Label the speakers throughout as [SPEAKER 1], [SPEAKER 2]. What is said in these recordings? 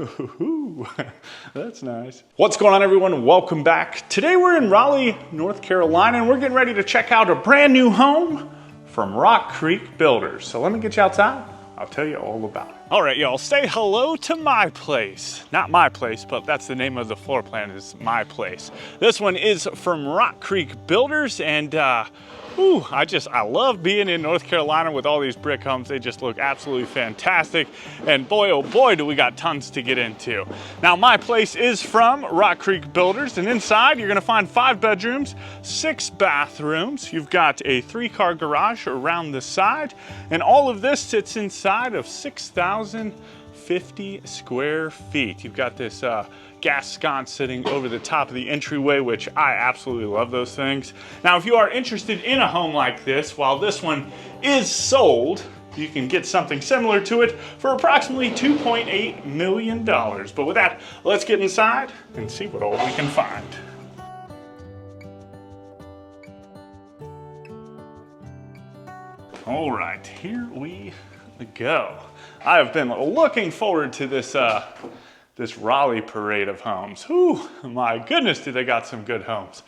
[SPEAKER 1] Ooh, that's nice. What's going on, everyone? Welcome back. Today we're in Raleigh, North Carolina, and we're getting ready to check out a brand new home from Rock Creek Builders. So let me get you outside. I'll tell you all about it. All right, y'all, say hello to my place. Not my place, but that's the name of the floor plan, is my place. This one is from Rock Creek Builders, and I love being in North Carolina with all these brick homes. They just look absolutely fantastic. And boy, oh boy, do we got tons to get into. Now, my place is from Rock Creek Builders, and inside you're gonna find 5 bedrooms, 6 bathrooms. You've got a 3-car garage around the side, and all of this sits inside of 6,050 square feet. You've got this gas sconce sitting over the top of the entryway, which I absolutely love those things. Now, if you are interested in a home like this, while this one is sold, you can get something similar to it for approximately $2.8 million. But with that, let's get inside and see what all we can find. All right, here we go. I have been looking forward to this Raleigh parade of homes. Whew, my goodness, do they got some good homes.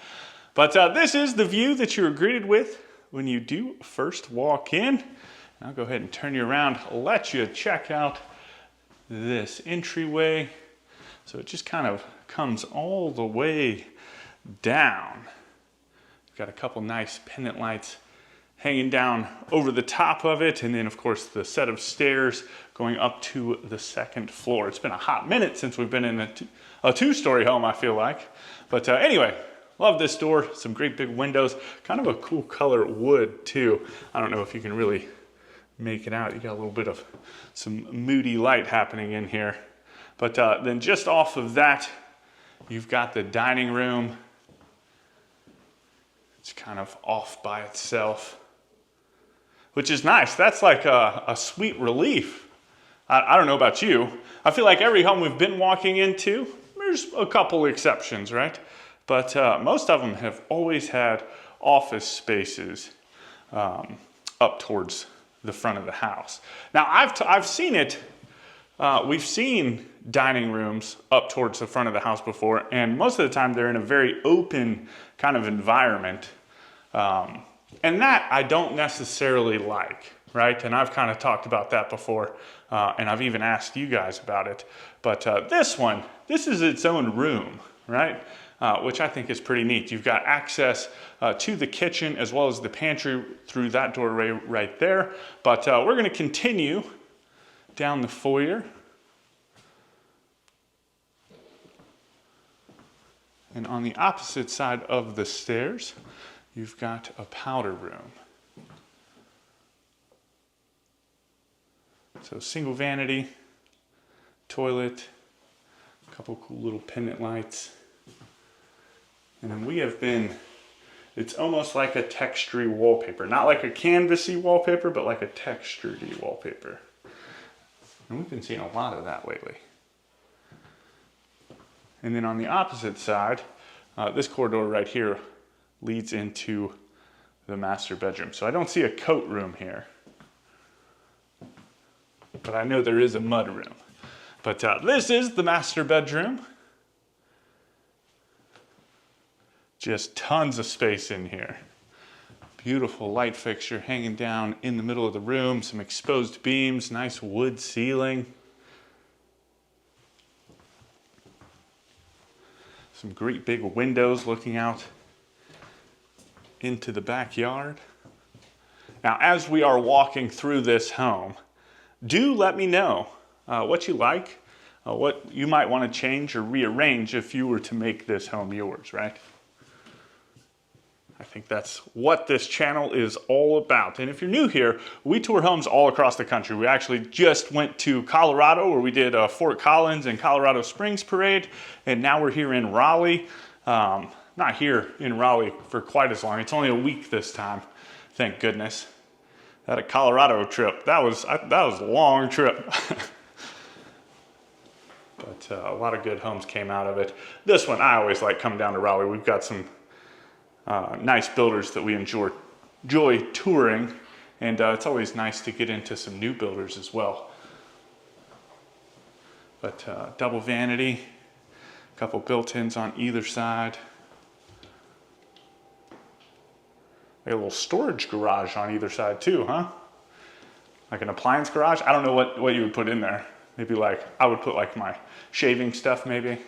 [SPEAKER 1] But this is the view that you're greeted with when you do first walk in. I'll go ahead and turn you around, let you check out this entryway. So it just kind of comes all the way down. You've got a couple nice pendant lights hanging down over the top of it, and then of course the set of stairs going up to the 2nd floor. It's been a hot minute since we've been in a 2-story home, I feel like. But anyway, love this door. Some great big windows, kind of a cool color wood too. I don't know if you can really make it out. You got a little bit of some moody light happening in here. But then just off of that, you've got the dining room. It's kind of off by itself, which is nice. That's like a sweet relief. I don't know about you. I feel like every home we've been walking into, there's a couple exceptions, right? But most of them have always had office spaces up towards the front of the house. Now, I've seen it. We've seen dining rooms up towards the front of the house before, and most of the time they're in a very open kind of environment. And that I don't necessarily like, right? And I've kind of talked about that before, and I've even asked you guys about it. But this is its own room, right? Which I think is pretty neat. You've got access to the kitchen as well as the pantry through that doorway right there. But we're gonna continue down the foyer. And on the opposite side of the stairs, you've got a powder room. So single vanity, toilet, a couple cool little pendant lights. And then we have been, it's almost like a textury wallpaper. Not like a canvasy wallpaper, but like a textured wallpaper. And we've been seeing a lot of that lately. And then on the opposite side, this corridor right here leads into the master bedroom. So I don't see a coat room here, but I know there is a mud room. But this is the master bedroom. Just tons of space in here. Beautiful light fixture hanging down in the middle of the room, some exposed beams, nice wood ceiling. Some great big windows looking out into the backyard. Now, as we are walking through this home, do let me know what you like, what you might want to change or rearrange if you were to make this home yours, right? I think that's what this channel is all about. And if you're new here, we tour homes all across the country. We actually just went to Colorado where we did Fort Collins and Colorado Springs parade. And now we're here in Raleigh. Not here in Raleigh for quite as long. It's only a week this time, thank goodness. That a Colorado trip, that was a long trip. But a lot of good homes came out of it. This one, I always like coming down to Raleigh. We've got some nice builders that we enjoy touring, and it's always nice to get into some new builders as well. But double vanity, a couple built-ins on either side. A little storage garage on either side too, huh? Like an appliance garage. I don't know what you would put in there. Maybe like, I would put like my shaving stuff maybe,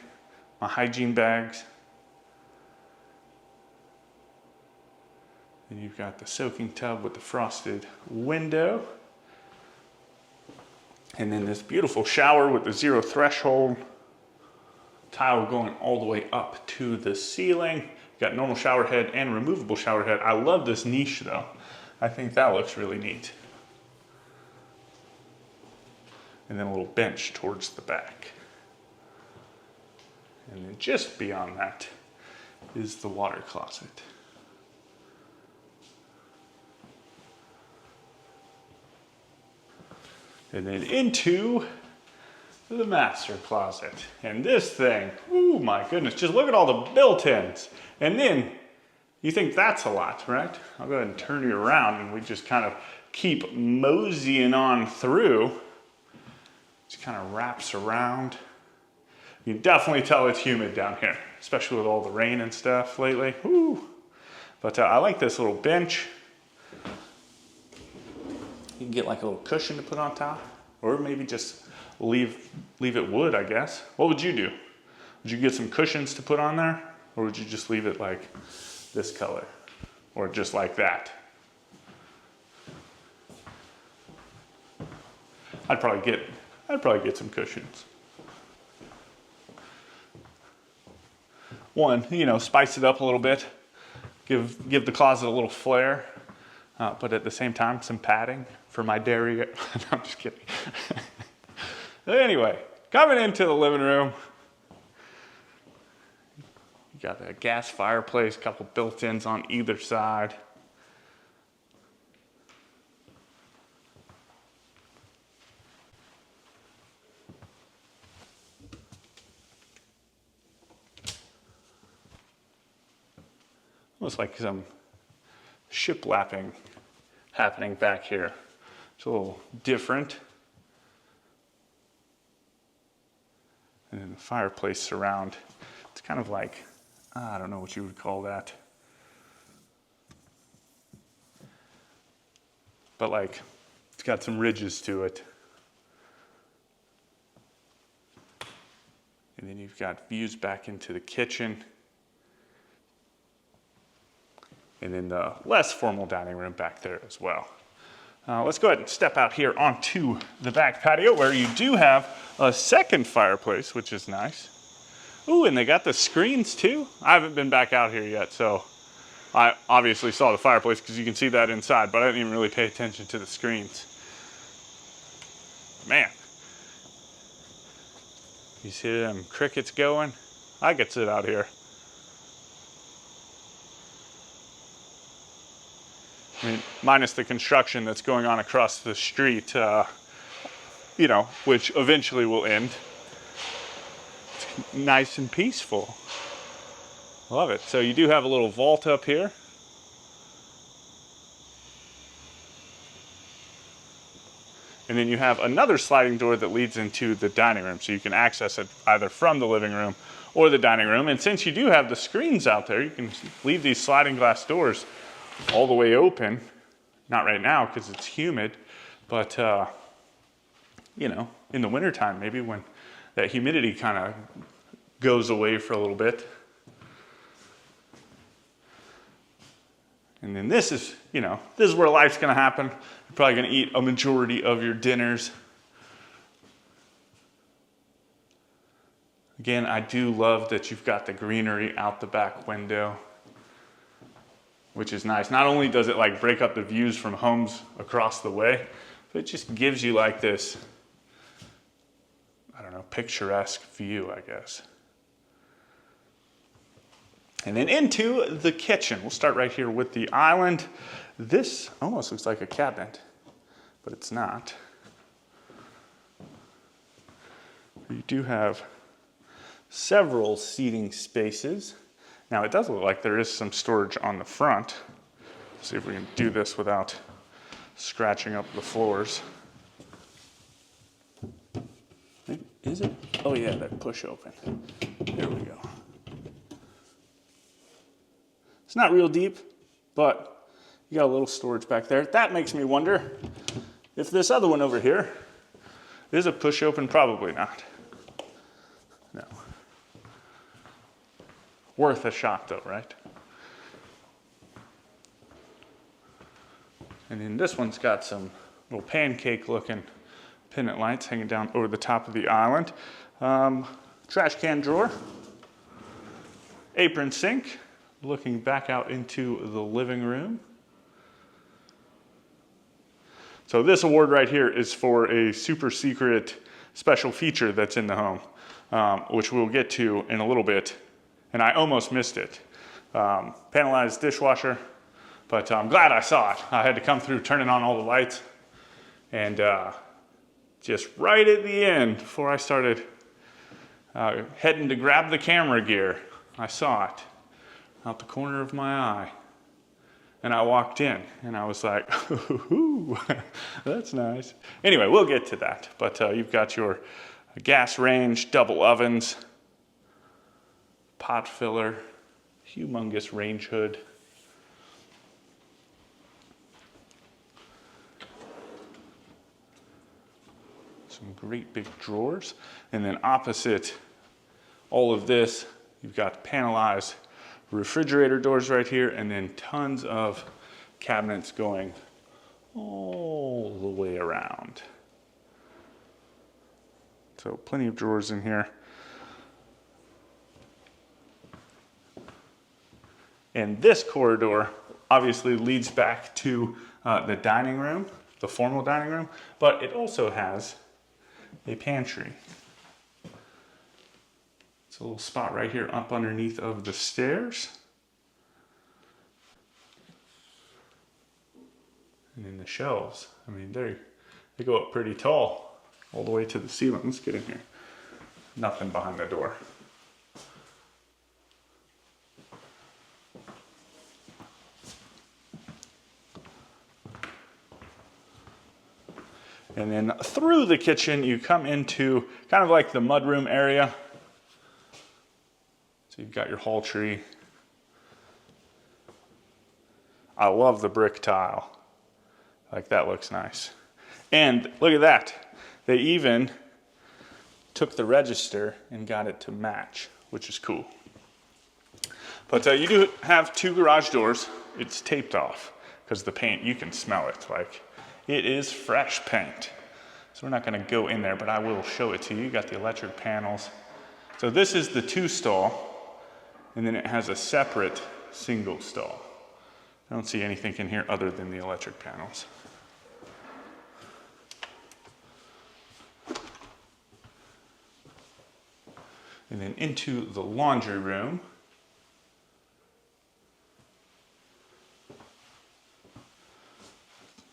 [SPEAKER 1] my hygiene bags. And you've got the soaking tub with the frosted window. And then this beautiful shower with the zero threshold. Tile going all the way up to the ceiling. You've got normal shower head and removable shower head. I love this niche though. I think that looks really neat. And then a little bench towards the back. And then just beyond that is the water closet. And then into the master closet. And this thing, oh my goodness, just look at all the built-ins. And then you think that's a lot, right? I'll go ahead and turn you around and we just kind of keep moseying on through. Just kind of wraps around. You can definitely tell it's humid down here, especially with all the rain and stuff lately. Woo. But I like this little bench. You can get like a little cushion to put on top, or maybe just leave it wood, I guess. What would you do? Would you get some cushions to put on there, or would you just leave it like this color, or just like that? I'd probably get some cushions. One, you know, spice it up a little bit, give the closet a little flair, but at the same time, some padding for my dairy. No, I'm just kidding. Anyway, coming into the living room, you got that gas fireplace, couple built-ins on either side. Almost like some shiplapping happening back here. It's a little different. And then the fireplace surround. It's kind of like, I don't know what you would call that. But like, it's got some ridges to it. And then you've got views back into the kitchen. And then the less formal dining room back there as well. Let's go ahead and step out here onto the back patio where you do have a second fireplace, which is nice. Ooh, and they got the screens too. I haven't been back out here yet, so I obviously saw the fireplace because you can see that inside, but I didn't even really pay attention to the screens. Man, you see them crickets going? I could sit out here. I mean, minus the construction that's going on across the street, you know, which eventually will end. It's nice and peaceful. Love it. So you do have a little vault up here. And then you have another sliding door that leads into the dining room. So you can access it either from the living room or the dining room. And since you do have the screens out there, you can leave these sliding glass doors all the way open. Not right now because it's humid, but you know, in the wintertime, maybe when that humidity kind of goes away for a little bit. And then this is, you know, this is where life's gonna happen. You're probably gonna eat a majority of your dinners. Again, I do love that you've got the greenery out the back window, which is nice. Not only does it like break up the views from homes across the way, but it just gives you like this, I don't know, picturesque view, I guess. And then into the kitchen. We'll start right here with the island. This almost looks like a cabinet, but it's not. You do have several seating spaces. Now it does look like there is some storage on the front. Let's see if we can do this without scratching up the floors. Is it? Oh yeah, that push open. There we go. It's not real deep, but you got a little storage back there. That makes me wonder if this other one over here is a push open. Probably not. No. Worth a shot though, right? And then this one's got some little pancake looking pendant lights hanging down over the top of the island. Trash can drawer. Apron sink. Looking back out into the living room. So this award right here is for a super secret special feature that's in the home, which we'll get to in a little bit. And I almost missed it. Panelized dishwasher, but I'm glad I saw it. I had to come through turning on all the lights. And just right at the end, before I started heading to grab the camera gear, I saw it out the corner of my eye. And I walked in and I was like, ooh, that's nice. Anyway, we'll get to that. But you've got your gas range, double ovens, pot filler, humongous range hood. Some great big drawers. And then opposite all of this, you've got panelized refrigerator doors right here, and then tons of cabinets going all the way around. So plenty of drawers in here. And this corridor obviously leads back to the dining room, the formal dining room, but it also has a pantry. It's a little spot right here up underneath of the stairs. And then the shelves, I mean, they go up pretty tall, all the way to the ceiling. Let's get in here. Nothing behind the door. And then through the kitchen, you come into kind of like the mudroom area. So you've got your hall tree. I love the brick tile. Like, that looks nice. And look at that. They even took the register and got it to match, which is cool. But you do have two garage doors. It's taped off because the paint, you can smell it. Like, it is fresh paint. So we're not going to go in there, but I will show it to you. You got the electric panels. So this is the 2-stall, and then it has a separate single stall. I don't see anything in here other than the electric panels. And then into the laundry room.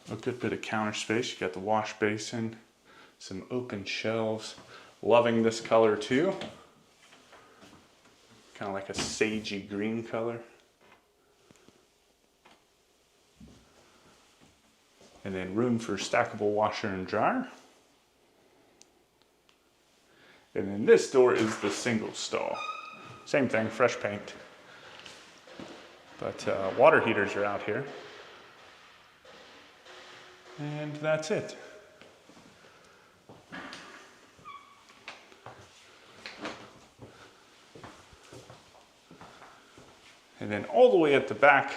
[SPEAKER 1] A good bit of counter space. You got the wash basin, some open shelves. Loving this color too. Kind of like a sagey green color. And then room for stackable washer and dryer. And then this door is the single stall. Same thing, fresh paint. But water heaters are out here. And that's it. And then all the way at the back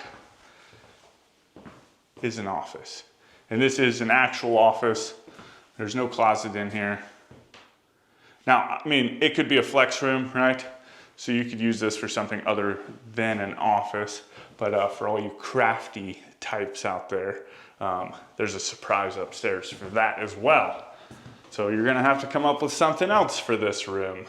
[SPEAKER 1] is an office. And this is an actual office. There's no closet in here. Now, I mean, it could be a flex room, right? So you could use this for something other than an office. But for all you crafty types out there, there's a surprise upstairs for that as well. So you're gonna have to come up with something else for this room.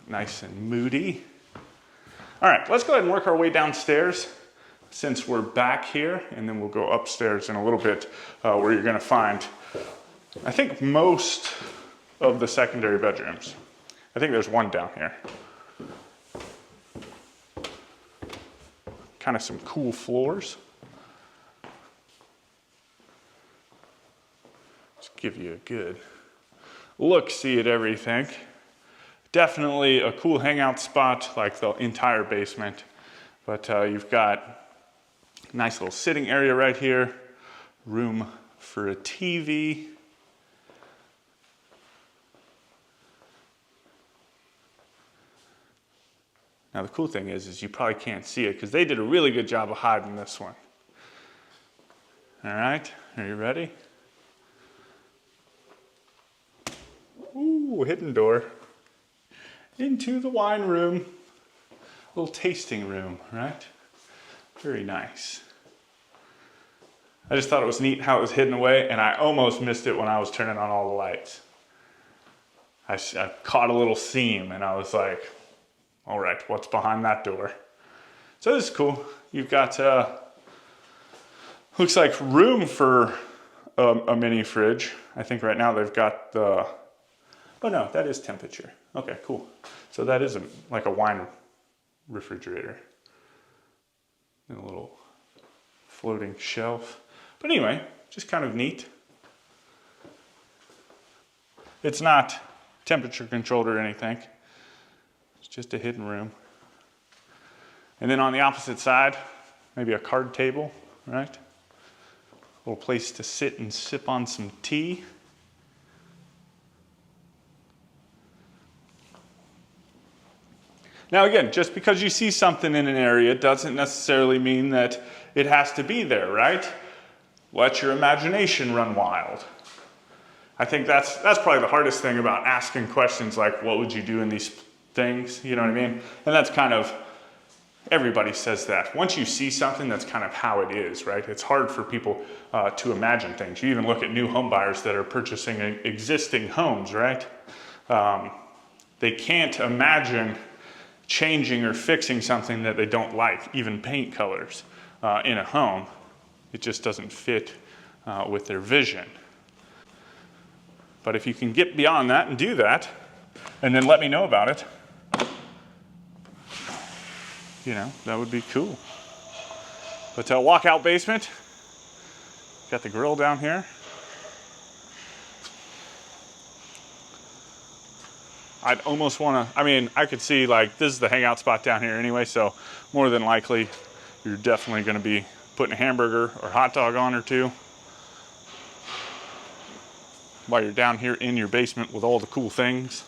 [SPEAKER 1] Nice and moody. All right, let's go ahead and work our way downstairs since we're back here, and then we'll go upstairs in a little bit where you're gonna find, I think, most of the secondary bedrooms. I think there's one down here. Kind of some cool floors. Just give you a good look-see at everything. Definitely a cool hangout spot, like the entire basement. But you've got a nice little sitting area right here, room for a TV. Now the cool thing is you probably can't see it because they did a really good job of hiding this one. All right, are you ready? Ooh, hidden door. Into the wine room. Little tasting room, right? Very nice. I just thought it was neat how it was hidden away, and I almost missed it when I was turning on all the lights. I caught a little seam, and I was like, all right, what's behind that door? So this is cool. You've got, looks like room for a mini fridge. I think right now they've got the, oh no, that is temperature. Okay, cool. So that is like a wine refrigerator. And a little floating shelf. But anyway, just kind of neat. It's not temperature controlled or anything. It's just a hidden room. And then on the opposite side, maybe a card table, right? A little place to sit and sip on some tea. Now again, just because you see something in an area doesn't necessarily mean that it has to be there, right? Let your imagination run wild. I think that's probably the hardest thing about asking questions like, what would you do in these things? You know what I mean? And that's kind of, everybody says that. Once you see something, that's kind of how it is, right? It's hard for people to imagine things. You even look at new home buyers that are purchasing existing homes, right? They can't imagine changing or fixing something that they don't like, even paint colors in a home. It just doesn't fit with their vision. But if you can get beyond that and do that, and then let me know about it, you know, that would be cool. But walkout basement, got the grill down here. I'd almost want to, I mean, I could see like this is the hangout spot down here anyway, so more than likely you're definitely going to be putting a hamburger or hot dog on or two while you're down here in your basement with all the cool things.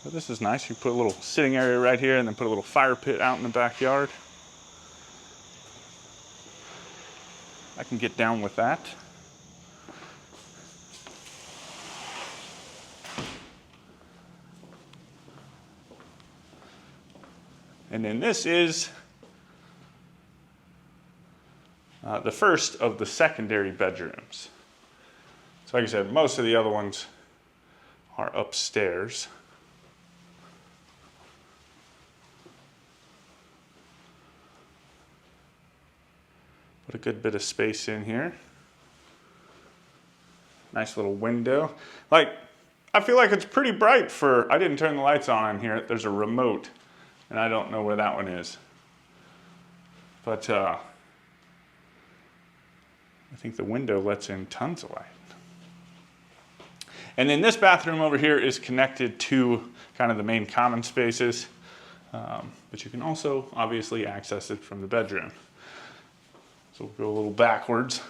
[SPEAKER 1] But this is nice. You put a little sitting area right here and then put a little fire pit out in the backyard. I can get down with that. And then this is the first of the secondary bedrooms. So like I said, most of the other ones are upstairs. Put a good bit of space in here. Nice little window. Like, I feel like it's pretty bright for, I didn't turn the lights on in here. There's a remote. And I don't know where that one is. But I think the window lets in tons of light. And then this bathroom over here is connected to kind of the main common spaces. But you can also obviously access it from the bedroom. So we'll go a little backwards.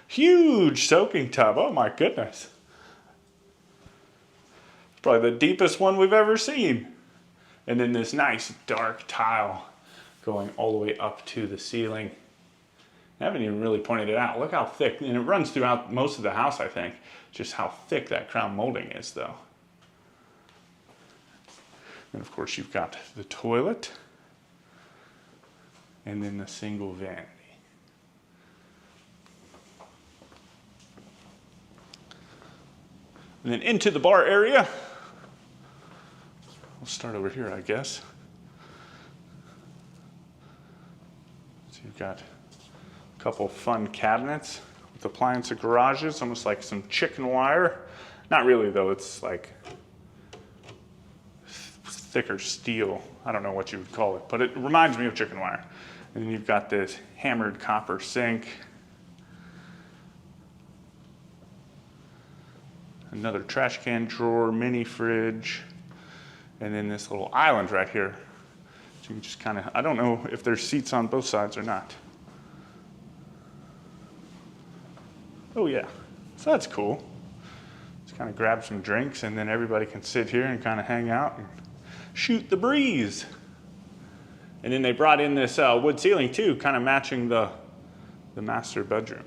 [SPEAKER 1] Huge soaking tub, oh my goodness. It's probably the deepest one we've ever seen. And then this nice dark tile going all the way up to the ceiling. I haven't even really pointed it out. Look how thick, and it runs throughout most of the house, I think, just how thick that crown molding is, though. And of course, you've got the toilet, and then the single vanity. And then into the bar area. We'll start over here, I guess. So you've got a couple fun cabinets with appliance garages, almost like some chicken wire. Not really, though. It's like thicker steel. I don't know what you would call it, but it reminds me of chicken wire. And then you've got this hammered copper sink. Another trash can drawer, mini fridge. And then this little island right here. So you can just kind of, I don't know if there's seats on both sides or not. Oh yeah, so that's cool. Just kind of grab some drinks and then everybody can sit here and kind of hang out and shoot the breeze. And then they brought in this wood ceiling too, kind of matching the master bedroom.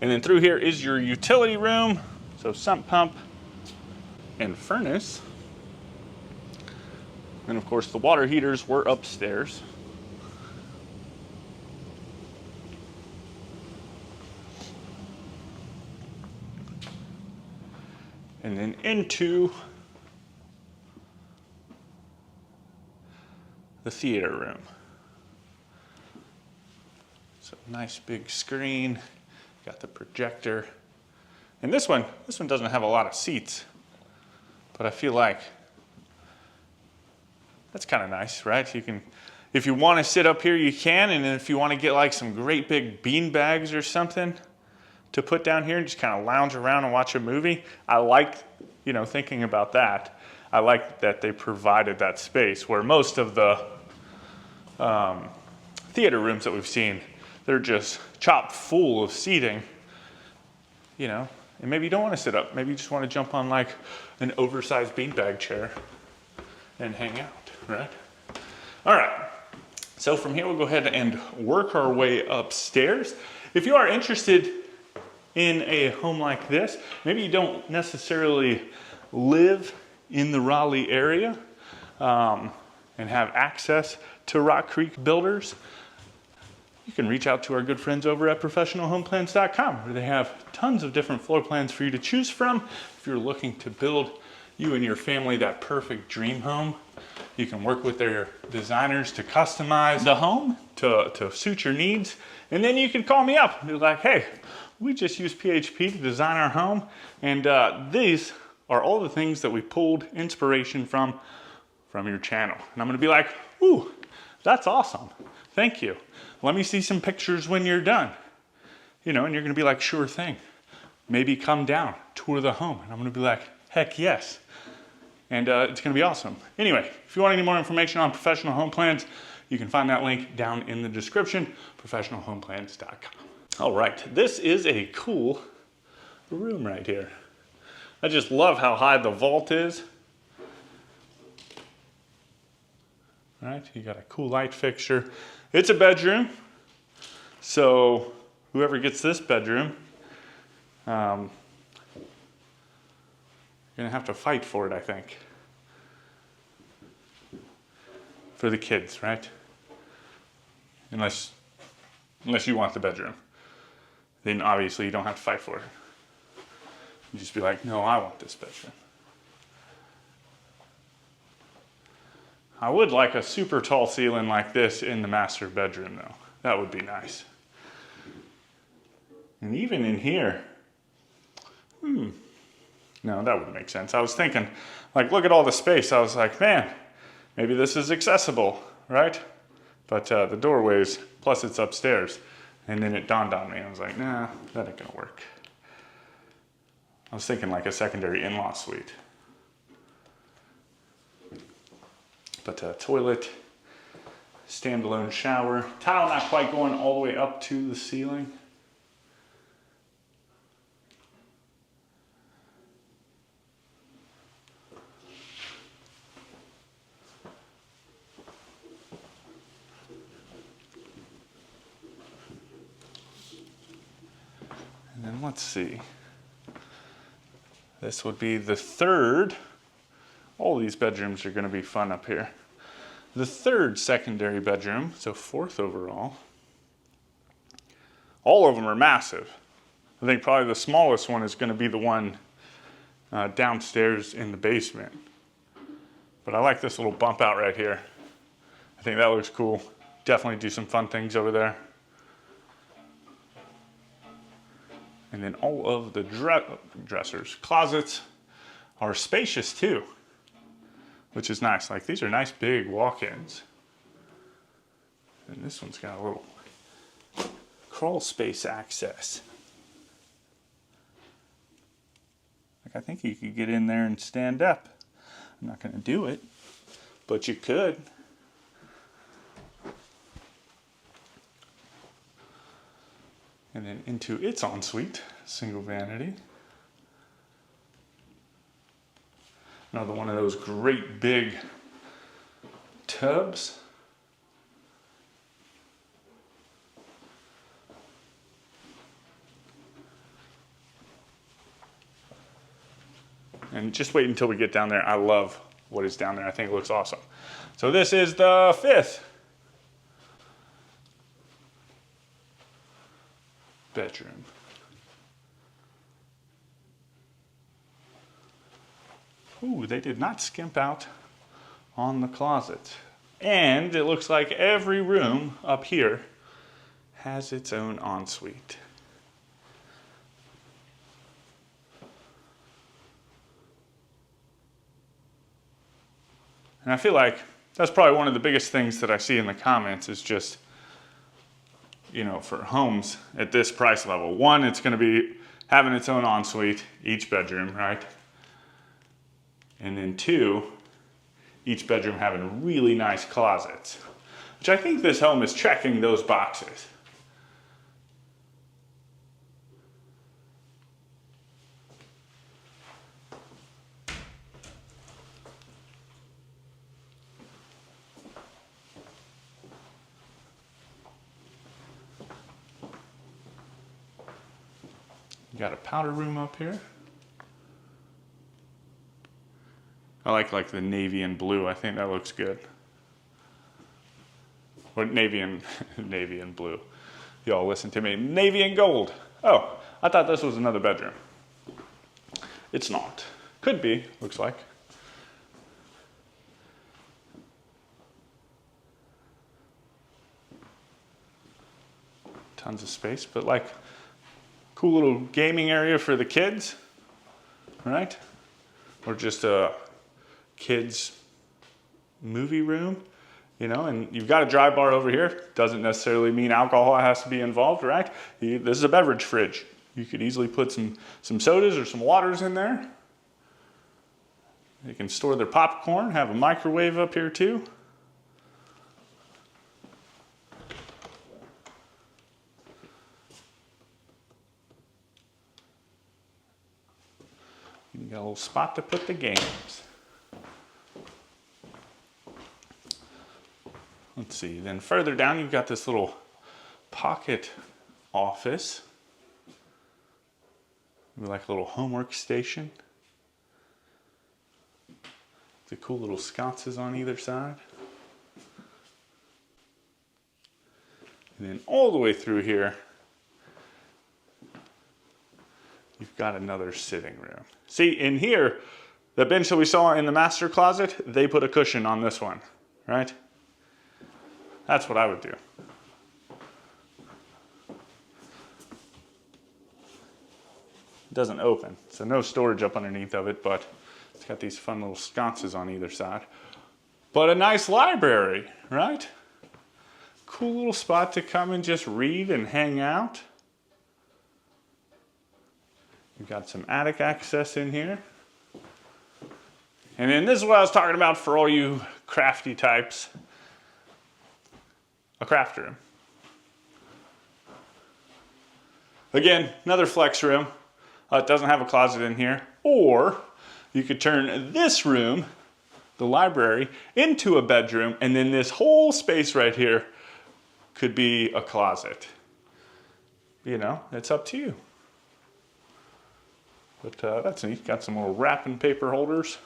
[SPEAKER 1] And then through here is your utility room. So sump pump and furnace. And of course the water heaters were upstairs. And then into the theater room. So nice big screen, got the projector. And this one doesn't have a lot of seats, but I feel like that's kind of nice, right? You can, if you want to sit up here, you can, and then if you want to get like some great big bean bags or something to put down here and just kind of lounge around and watch a movie, I like, you know, thinking about that. I like that they provided that space where most of the theater rooms that we've seen, they're just chock full of seating, you know, and maybe you don't want to sit up. Maybe you just want to jump on like an oversized beanbag chair and hang out, right? All right, so from here we'll go ahead and work our way upstairs. If you are interested in a home like this, maybe you don't necessarily live in the Raleigh area and have access to Rock Creek Builders, you can reach out to our good friends over at professionalhomeplans.com, where they have tons of different floor plans for you to choose from. If you're looking to build you and your family that perfect dream home, you can work with their designers to customize the home to suit your needs. And then you can call me up and be like, hey, we just used PHP to design our home, and these are all the things that we pulled inspiration from your channel. And I'm gonna be like, ooh, that's awesome, thank you. Let me see some pictures when you're done. You know, and you're gonna be like, sure thing. Maybe come down, tour the home. And I'm gonna be like, heck yes. And it's gonna be awesome. Anyway, if you want any more information on Professional Home Plans, you can find that link down in the description, professionalhomeplans.com. All right, this is a cool room right here. I just love how high the vault is. All right, you got a cool light fixture. It's a bedroom, so whoever gets this bedroom, you're gonna have to fight for it, I think. For the kids, right? Unless you want the bedroom. Then obviously you don't have to fight for it. You just be like, no, I want this bedroom. I would like a super tall ceiling like this in the master bedroom though. That would be nice. And even in here, no, that wouldn't make sense. I was thinking, like, look at all the space. I was like, man, maybe this is accessible, right? But the doorways, plus it's upstairs. And then it dawned on me. I was like, nah, that ain't gonna work. I was thinking like a secondary in-law suite. But toilet, standalone shower. Tile not quite going all the way up to the ceiling. And then let's see. This would be the third. All these bedrooms are going to be fun up here. The third secondary bedroom, so fourth overall. All of them are massive. I think probably the smallest one is going to be the one downstairs in the basement. But I like this little bump out right here. I think that looks cool. Definitely do some fun things over there. And then all of the dressers, closets are spacious too, which is nice. Like, these are nice big walk-ins. And this one's got a little crawl space access. Like, I think you could get in there and stand up. I'm not going to do it, but you could. And then into its ensuite, single vanity. Another one of those great big tubs. And just wait until we get down there. I love what is down there. I think it looks awesome. So this is the 5th bedroom. Ooh, they did not skimp out on the closet. And it looks like every room up here has its own ensuite. And I feel like that's probably one of the biggest things that I see in the comments is just, you know, for homes at this price level. One, it's going to be having its own ensuite, each bedroom, right? And then 2, each bedroom having really nice closets, which I think this home is checking those boxes. You got a powder room up here. I like the navy and blue. I think that looks good. Or navy and navy and blue. Y'all listen to me. Navy and gold. Oh, I thought this was another bedroom. It's not. Could be, looks like. Tons of space, but like cool little gaming area for the kids, right? Or just a kids movie room, you know, and you've got a dry bar over here. Doesn't necessarily mean alcohol has to be involved, right? This is a beverage fridge. You could easily put some sodas or some waters in there. They can store their popcorn, have a microwave up here too. You got a little spot to put the games. Let's see, then further down you've got this little pocket office. Like a little homework station. The cool little sconces on either side. And then all the way through here, you've got another sitting room. See, in here, the bench that we saw in the master closet, they put a cushion on this one, right? That's what I would do. It doesn't open, so no storage up underneath of it, but it's got these fun little sconces on either side. But a nice library, right? Cool little spot to come and just read and hang out. You've got some attic access in here. And then this is what I was talking about for all you crafty types. A craft room. Again, another flex room. It doesn't have a closet in here. Or you could turn this room, the library, into a bedroom, and then this whole space right here could be a closet. You know, it's up to you. But that's neat. Got some little wrapping paper holders.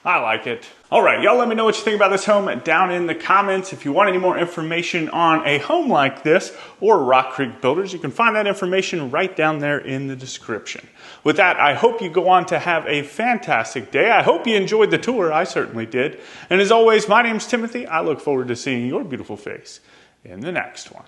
[SPEAKER 1] I like it. All right, y'all let me know what you think about this home down in the comments. If you want any more information on a home like this or Rock Creek Builders, you can find that information right down there in the description. With that, I hope you go on to have a fantastic day. I hope you enjoyed the tour. I certainly did. And as always, my name's Timothy. I look forward to seeing your beautiful face in the next one.